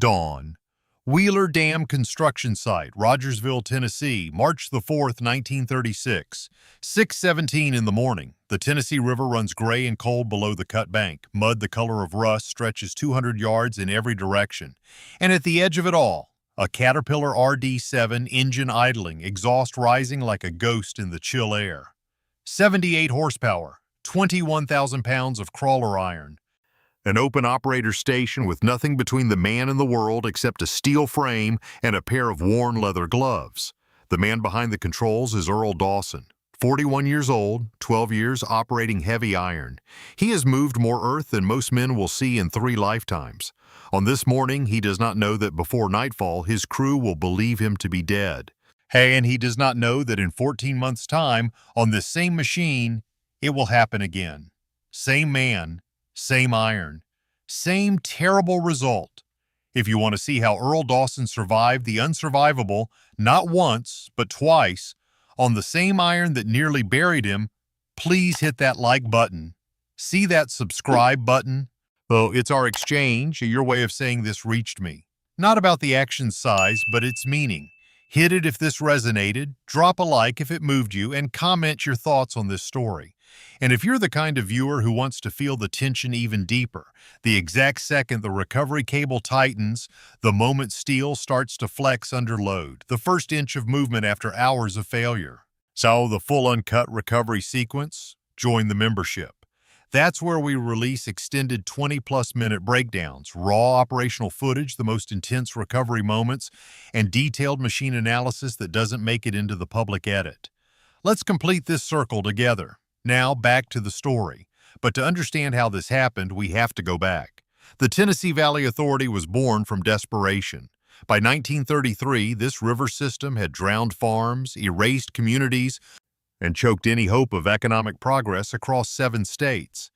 Dawn. Wheeler Dam construction site, Rogersville, Tennessee, March the 4th, 1936. 6:17 in the morning. The Tennessee River runs gray and cold below the cut bank. Mud the color of rust stretches 200 yards in every direction. And at the edge of it all, a Caterpillar RD7 engine idling, exhaust rising like a ghost in the chill air. 78 horsepower, 21,000 pounds of crawler iron. An open operator station with nothing between the man and the world except a steel frame and a pair of worn leather gloves. The man behind the controls is Earl Dawson, 41 years old, 12 years operating heavy iron. He has moved more earth than most men will see in 3 lifetimes. On this morning, he does not know that before nightfall, his crew will believe him to be dead. Hey, and he does not know that in 14 months' time, on this same machine, it will happen again. Same man, same iron, same terrible result. If you want to see how Earl Dawson survived the unsurvivable, not once, but twice, on the same iron that nearly buried him, please hit that like button. See that subscribe button? Oh, it's our exchange, your way of saying this reached me. Not about the action size, but its meaning. Hit it if this resonated, drop a like if it moved you, and comment your thoughts on this story. And if you're the kind of viewer who wants to feel the tension even deeper, the exact second the recovery cable tightens, the moment steel starts to flex under load, the first inch of movement after hours of failure. So the full uncut recovery sequence? Join the membership. That's where we release extended 20-plus minute breakdowns, raw operational footage, the most intense recovery moments, and detailed machine analysis that doesn't make it into the public edit. Let's complete this circle together. Now, back to the story. But to understand how this happened, we have to go back. The Tennessee Valley Authority was born from desperation. By 1933, this river system had drowned farms, erased communities, and choked any hope of economic progress across 7 states.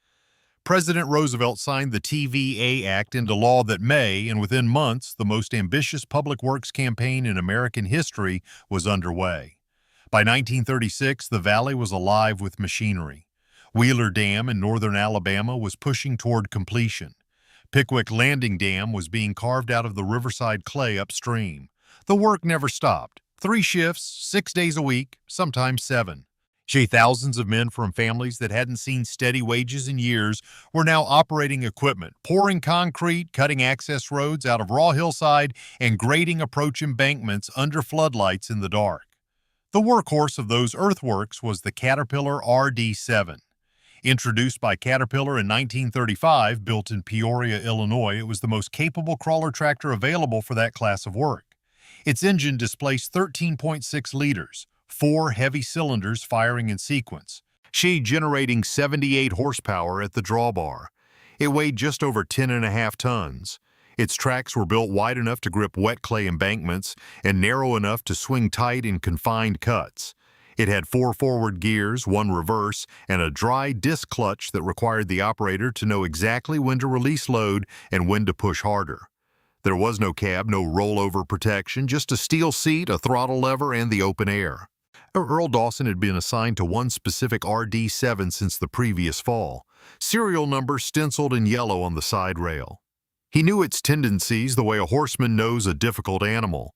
President Roosevelt signed the TVA Act into law that May, and within months, the most ambitious public works campaign in American history was underway. By 1936, the valley was alive with machinery. Wheeler Dam in northern Alabama was pushing toward completion. Pickwick Landing Dam was being carved out of the riverside clay upstream. The work never stopped. 3 shifts, 6 days a week, sometimes 7. Thousands of men from families that hadn't seen steady wages in years were now operating equipment, pouring concrete, cutting access roads out of raw hillside, and grading approach embankments under floodlights in the dark. The workhorse of those earthworks was the Caterpillar RD7. Introduced by Caterpillar in 1935, built in Peoria, Illinois, it was the most capable crawler tractor available for that class of work. Its engine displaced 13.6 liters, 4 heavy cylinders firing in sequence, generating 78 horsepower at the drawbar. It weighed just over 10.5 tons. Its tracks were built wide enough to grip wet clay embankments and narrow enough to swing tight in confined cuts. It had 4 forward gears, 1 reverse, and a dry disc clutch that required the operator to know exactly when to release load and when to push harder. There was no cab, no rollover protection, just a steel seat, a throttle lever, and the open air. Earl Dawson had been assigned to one specific RD7 since the previous fall, serial number stenciled in yellow on the side rail. He knew its tendencies the way a horseman knows a difficult animal.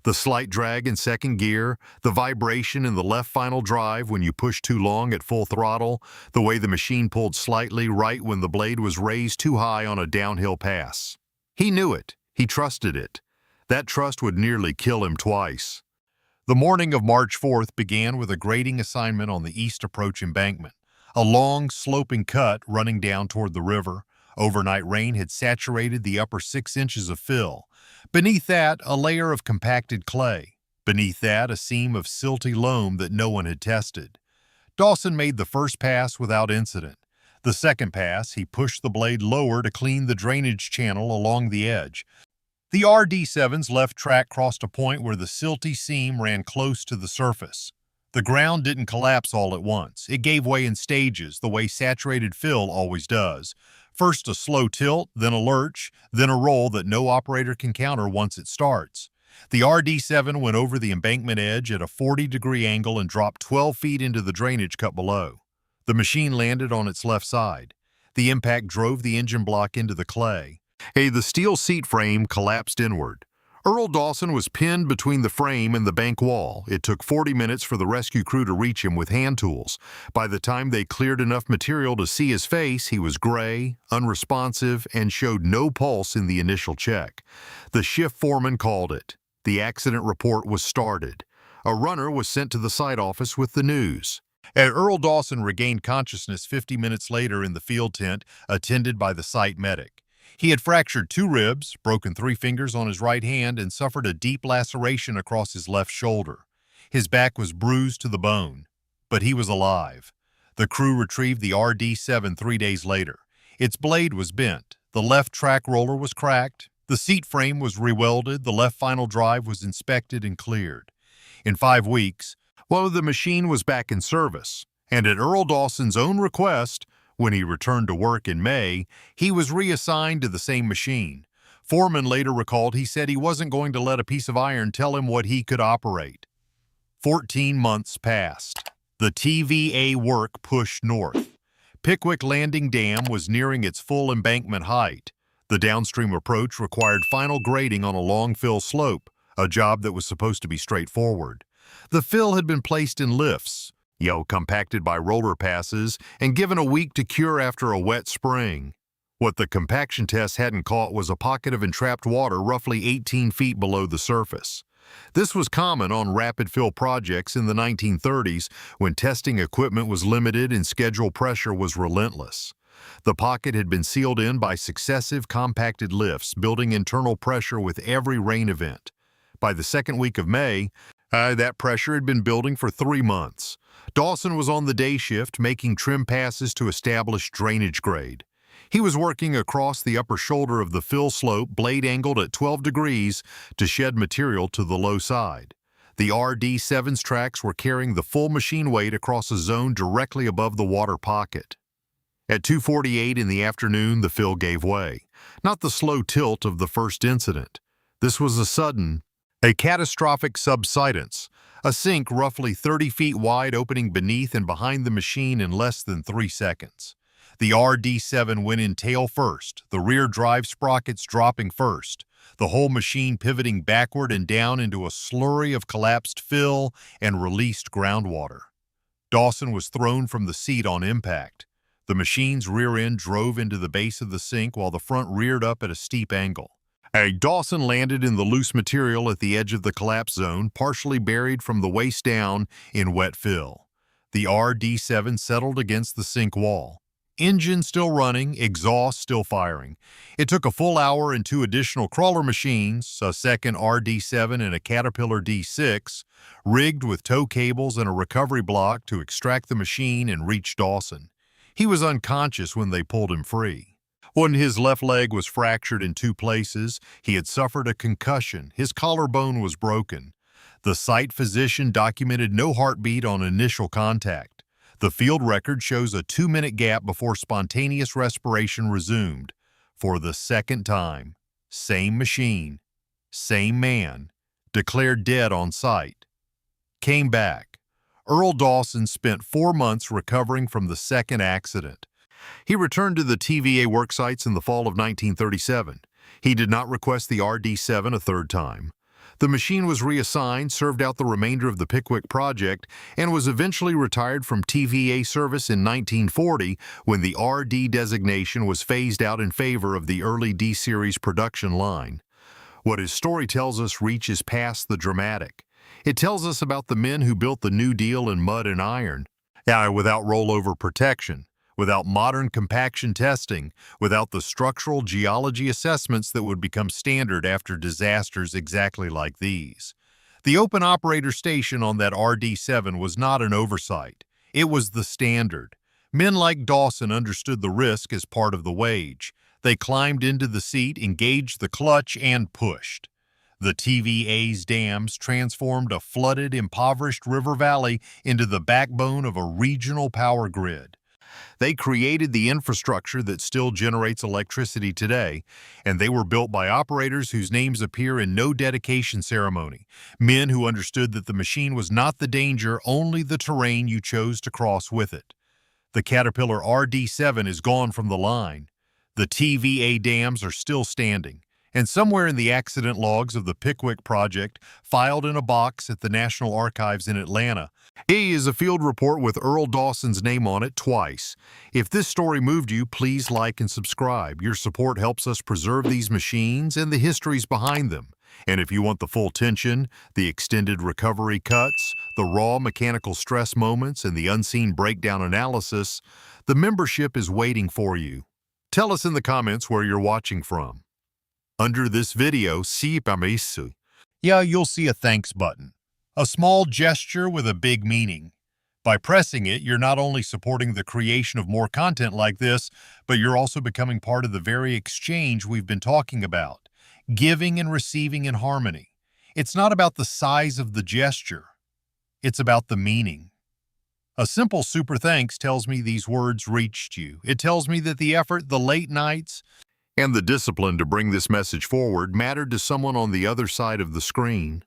The slight drag in second gear, the vibration in the left final drive when you push too long at full throttle, the way the machine pulled slightly right when the blade was raised too high on a downhill pass. He knew it. He trusted it. That trust would nearly kill him twice. The morning of March 4th began with a grading assignment on the east approach embankment, a long, sloping cut running down toward the river. Overnight rain had saturated the upper 6 inches of fill. Beneath that, a layer of compacted clay. Beneath that, a seam of silty loam that no one had tested. Dawson made the first pass without incident. The second pass, he pushed the blade lower to clean the drainage channel along the edge. The RD7's left track crossed a point where the silty seam ran close to the surface. The ground didn't collapse all at once. It gave way in stages, the way saturated fill always does. First a slow tilt, then a lurch, then a roll that no operator can counter once it starts. The RD7 went over the embankment edge at a 40-degree angle and dropped 12 feet into the drainage cut below. The machine landed on its left side. The impact drove the engine block into the clay. The steel seat frame collapsed inward. Earl Dawson was pinned between the frame and the bank wall. It took 40 minutes for the rescue crew to reach him with hand tools. By the time they cleared enough material to see his face, he was gray, unresponsive, and showed no pulse in the initial check. The shift foreman called it. The accident report was started. A runner was sent to the site office with the news. Earl Dawson regained consciousness 50 minutes later in the field tent, attended by the site medic. He had fractured 2 ribs, broken 3 fingers on his right hand, and suffered a deep laceration across his left shoulder. His back was bruised to the bone, but he was alive. The crew retrieved the RD7 3 days later. Its blade was bent, the left track roller was cracked, the seat frame was rewelded, the left final drive was inspected and cleared. In 5 weeks, the machine was back in service, and at Earl Dawson's own request, when he returned to work in May, he was reassigned to the same machine. Foreman later recalled he said he wasn't going to let a piece of iron tell him what he could operate. 14 months passed. The TVA work pushed north. Pickwick Landing Dam was nearing its full embankment height. The downstream approach required final grading on a long fill slope, a job that was supposed to be straightforward. The fill had been placed in lifts, compacted by roller passes, and given a week to cure after a wet spring. What the compaction test hadn't caught was a pocket of entrapped water roughly 18 feet below the surface. This was common on rapid fill projects in the 1930s when testing equipment was limited and schedule pressure was relentless. The pocket had been sealed in by successive compacted lifts, building internal pressure with every rain event. By the second week of May, that pressure had been building for 3 months. Dawson was on the day shift, making trim passes to establish drainage grade. He was working across the upper shoulder of the fill slope, blade angled at 12 degrees, to shed material to the low side. The RD7's tracks were carrying the full machine weight across a zone directly above the water pocket. At 2:48 in the afternoon, the fill gave way. Not the slow tilt of the first incident. This was a catastrophic subsidence, a sink roughly 30 feet wide opening beneath and behind the machine in less than 3 seconds. The RD7 went in tail first, the rear drive sprockets dropping first, the whole machine pivoting backward and down into a slurry of collapsed fill and released groundwater. Dawson was thrown from the seat on impact. The machine's rear end drove into the base of the sink while the front reared up at a steep angle. Dawson landed in the loose material at the edge of the collapse zone, partially buried from the waist down in wet fill. The RD7 settled against the sink wall. Engine still running, exhaust still firing. It took a full hour and 2 additional crawler machines, a second RD7 and a Caterpillar RD6, rigged with tow cables and a recovery block to extract the machine and reach Dawson. He was unconscious when they pulled him free. When his left leg was fractured in 2 places, he had suffered a concussion. His collarbone was broken. The site physician documented no heartbeat on initial contact. The field record shows a 2-minute gap before spontaneous respiration resumed. For the second time, same machine, same man, declared dead on site. Came back. Earl Dawson spent 4 months recovering from the second accident. He returned to the TVA work sites in the fall of 1937. He did not request the RD7 a 3rd time. The machine was reassigned, served out the remainder of the Pickwick project, and was eventually retired from TVA service in 1940 when the RD designation was phased out in favor of the early D-Series production line. What his story tells us reaches past the dramatic. It tells us about the men who built the New Deal in mud and iron, without rollover protection, without modern compaction testing, without the structural geology assessments that would become standard after disasters exactly like these. The open operator station on that RD7 was not an oversight. It was the standard. Men like Dawson understood the risk as part of the wage. They climbed into the seat, engaged the clutch, and pushed. The TVA's dams transformed a flooded, impoverished river valley into the backbone of a regional power grid. They created the infrastructure that still generates electricity today, and they were built by operators whose names appear in no dedication ceremony, men who understood that the machine was not the danger, only the terrain you chose to cross with it. The Caterpillar RD7 is gone from the line. The TVA dams are still standing, and somewhere in the accident logs of the Pickwick project, filed in a box at the National Archives in Atlanta, is a field report with Earl Dawson's name on it twice. If this story moved you, please like and subscribe. Your support helps us preserve these machines and the histories behind them. And if you want the full tension, the extended recovery cuts, the raw mechanical stress moments, and the unseen breakdown analysis, the membership is waiting for you. Tell us in the comments where you're watching from. Under this video, you'll see a thanks button, a small gesture with a big meaning. By pressing it, you're not only supporting the creation of more content like this, but you're also becoming part of the very exchange we've been talking about, giving and receiving in harmony. It's not about the size of the gesture, it's about the meaning. A simple super thanks tells me these words reached you. It tells me that the effort, the late nights, and the discipline to bring this message forward mattered to someone on the other side of the screen.